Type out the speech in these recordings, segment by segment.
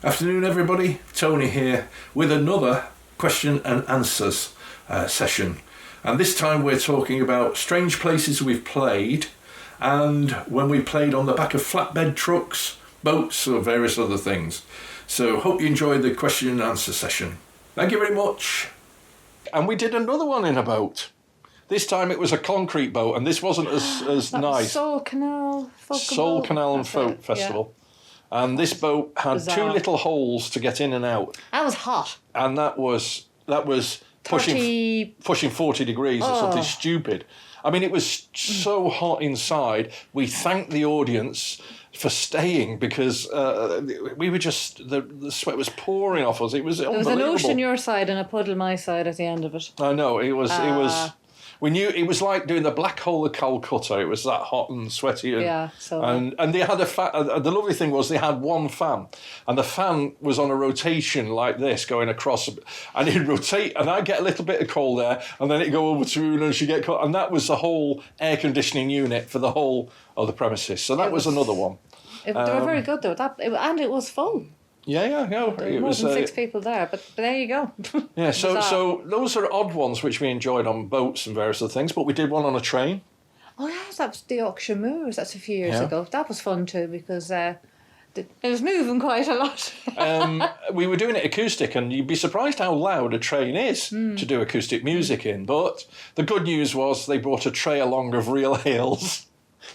Afternoon, everybody. Tony here with another question and answers session. And this time we're talking about strange places we've played and when we played on the back of flatbed trucks, boats, or various other things. So hope you enjoyed the question and answer session. Thank you very much. And we did another one in a boat. This time it was a concrete boat, and this wasn't as nice. Soul Canal and Folk Festival. Yeah. And this boat had Bizarre. 2 little holes to get in and out. That was hot. And that was pushing 40 degrees or something stupid. I mean, it was so hot inside. We thanked the audience for staying because we were just, the sweat was pouring off us. It was unbelievable. There was an ocean your side and a puddle my side at the end of it. I know, it was. We knew it was like doing the Black Hole of Calcutta. It was that hot and sweaty. And they had the lovely thing was they had one fan, and the fan was on a rotation like this going across, and it'd rotate, and I'd get a little bit of cold air, and then it'd go over to Una and she'd get cold, and that was the whole air conditioning unit for the whole of the premises. So that was another one. They were very good though, and it was full. Yeah. There were more than 6 people there, but there you go. Yeah, so those are odd ones which we enjoyed on boats and various other things, but we did one on a train. Oh, yeah, that was the Yorkshire Moors. That's a few years ago. That was fun too because it was moving quite a lot. We were doing it acoustic, and you'd be surprised how loud a train is to do acoustic music in. But the good news was they brought a tray along of real ales.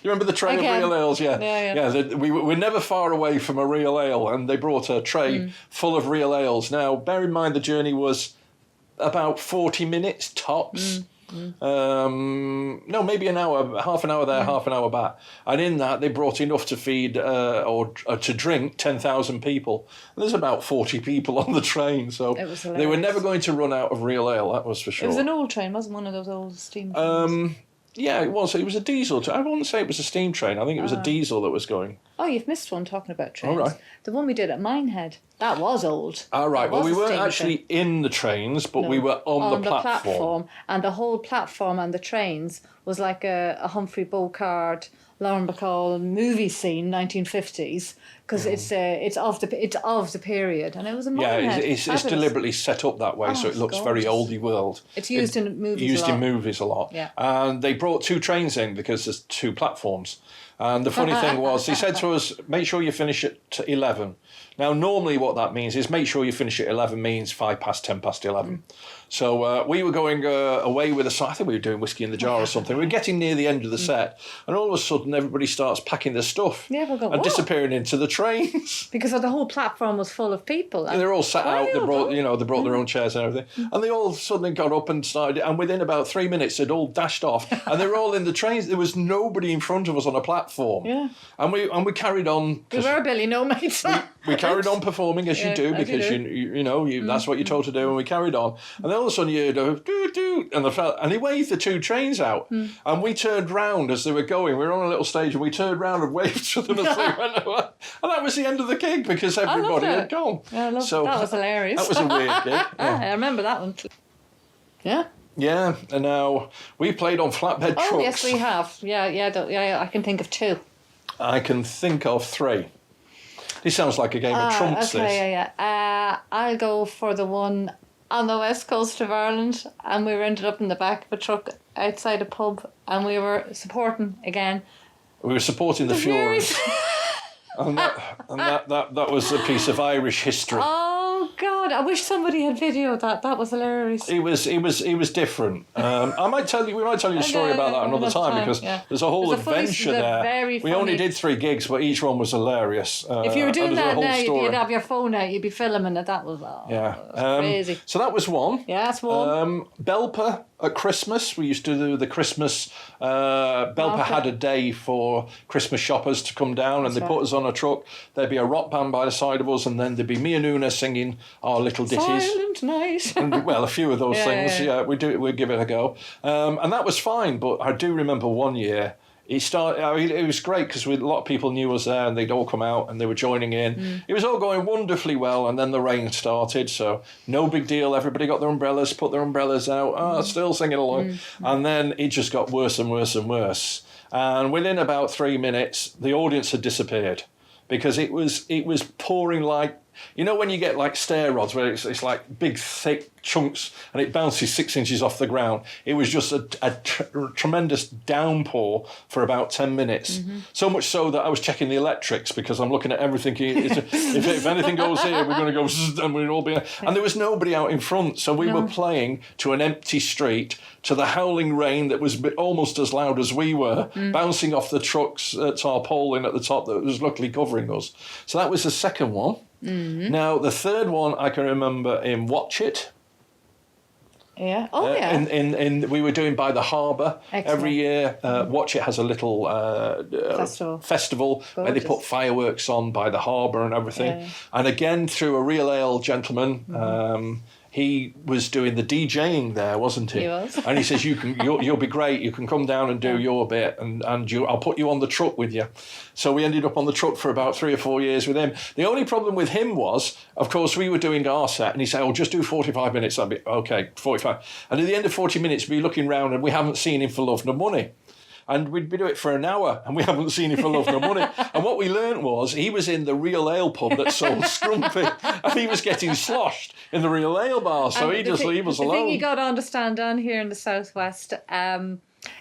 You remember the tray of real ales? Yeah. We were never far away from a real ale, and they brought a tray full of real ales. Now, bear in mind the journey was about 40 minutes tops. No, maybe an hour, half an hour there, half an hour back. And in that, they brought enough to feed or to drink 10,000 people. And there's about 40 people on the train, so they were never going to run out of real ale, that was for sure. It was an old train, wasn't one of those old steam trains? Yeah, it was. It was a diesel. I wouldn't say it was a steam train. I think it was a diesel that was going. Oh, you've missed one talking about trains. All right. The one we did at Minehead. That was old. All right. Well, we weren't actually in the trains, but we were on the platform. And the whole platform and the trains was like a Humphrey Bogart, Lauren Bacall movie scene, 1950s, because it's of the period, and it was a Minehead. Yeah, it's deliberately set up that way, so it looks very oldie world. It's used in movies. In movies a lot. Yeah. And they brought 2 trains in because there's 2 platforms. And the funny thing was, he said to us, make sure you finish at 11. Now, normally what that means is make sure you finish at 11 means 5 past 10 past 11. So we were going away with I think we were doing Whiskey in the Jar or something. We were getting near the end of the set, and all of a sudden everybody starts packing their stuff and disappearing into the trains. Because the whole platform was full of people. And they're all sat out. They brought their own chairs and everything. And they all suddenly got up and started, and within about 3 minutes they'd all dashed off. And they were all in the trains. There was nobody in front of us on a platform. Yeah. And we carried on. We were Billy No Mates. We carried on performing as you do, because that's what you're told to do, and we carried on. And then all of a sudden you heard a doo-doo, and he waved the 2 trains out, and we turned round as they were going. We were on a little stage, and we turned round and waved to them as they went away. And that was the end of the gig because everybody had gone. Yeah, that was hilarious. That was a weird gig. Yeah. I remember that one. Yeah. Yeah, and now we played on flatbed trucks. Oh yes, we have. Yeah. I can think of 2. I can think of 3. This sounds like a game of trumps. Okay, yeah. I'll go for the one on the west coast of Ireland, and we were ended up in the back of a truck outside a pub, and we were supporting again. We were supporting the Furies. and that was a piece of Irish history. Oh God! I wish somebody had videoed that. That was hilarious. It was different. We might tell you a story about that another time because there's a whole adventure there. We only did 3 gigs, but each one was hilarious. If you were doing that now, you'd have your phone out. You'd be filming it. That was crazy. So that was one. Yeah, that's one. Belper at Christmas. We used to do the Christmas. Belper had a day for Christmas shoppers to come down, and they put us on a truck. There'd be a rock band by the side of us, and then there'd be me and Una singing our little ditties. Silent Night. And, well, a few of those things. Yeah, we'd give it a go. And that was fine, but I do remember one year. It was great because a lot of people knew us there, and they'd all come out and they were joining in. It was all going wonderfully well, and then the rain started, so no big deal. Everybody got their umbrellas, put their umbrellas out, still singing along. And then it just got worse and worse and worse. And within about 3 minutes, the audience had disappeared because it was pouring like You know when you get like stair rods where it's like big thick chunks and it bounces 6 inches off the ground? It was just a tremendous downpour for about 10 minutes. So much so that I was checking the electrics because I'm looking at everything. If anything goes here, we're going to go zzz, and we'll all be. And there was nobody out in front, so we were playing to an empty street, to the howling rain that was almost as loud as we were, bouncing off the truck's tarpaulin at the top that was luckily covering us. So that was the second one. Now, the third one I can remember in Watch It. Yeah. Oh, yeah. In we were doing by the harbour every year. Watch It has a little festival where they put fireworks on by the harbour and everything. Yeah. And again, through a real ale gentleman, he was doing the DJing there, wasn't he? He was. And he says, you'll be great. You can come down and do your bit, and I'll put you on the truck with you. So we ended up on the truck for about 3 or 4 years with him. The only problem with him was, of course, we were doing our set, and he said, just do 45 minutes. I'd be, okay, 45. And at the end of 40 minutes, we'd be looking round, and we haven't seen him for love nor money. And we'd be doing it for an hour, and we haven't seen him for love nor money. And what we learnt was he was in the real ale pub that sold Scrumpy, and he was getting sloshed in the real ale bar. So he just leave us alone. The thing you got to understand down here in the southwest,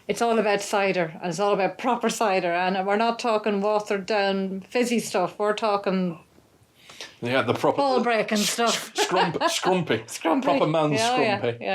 it's all about cider, and it's all about proper cider, and we're not talking watered down fizzy stuff. We're talking. Yeah, the proper ball breaking stuff. Scrumpy. Proper man's Scrumpy. Yeah.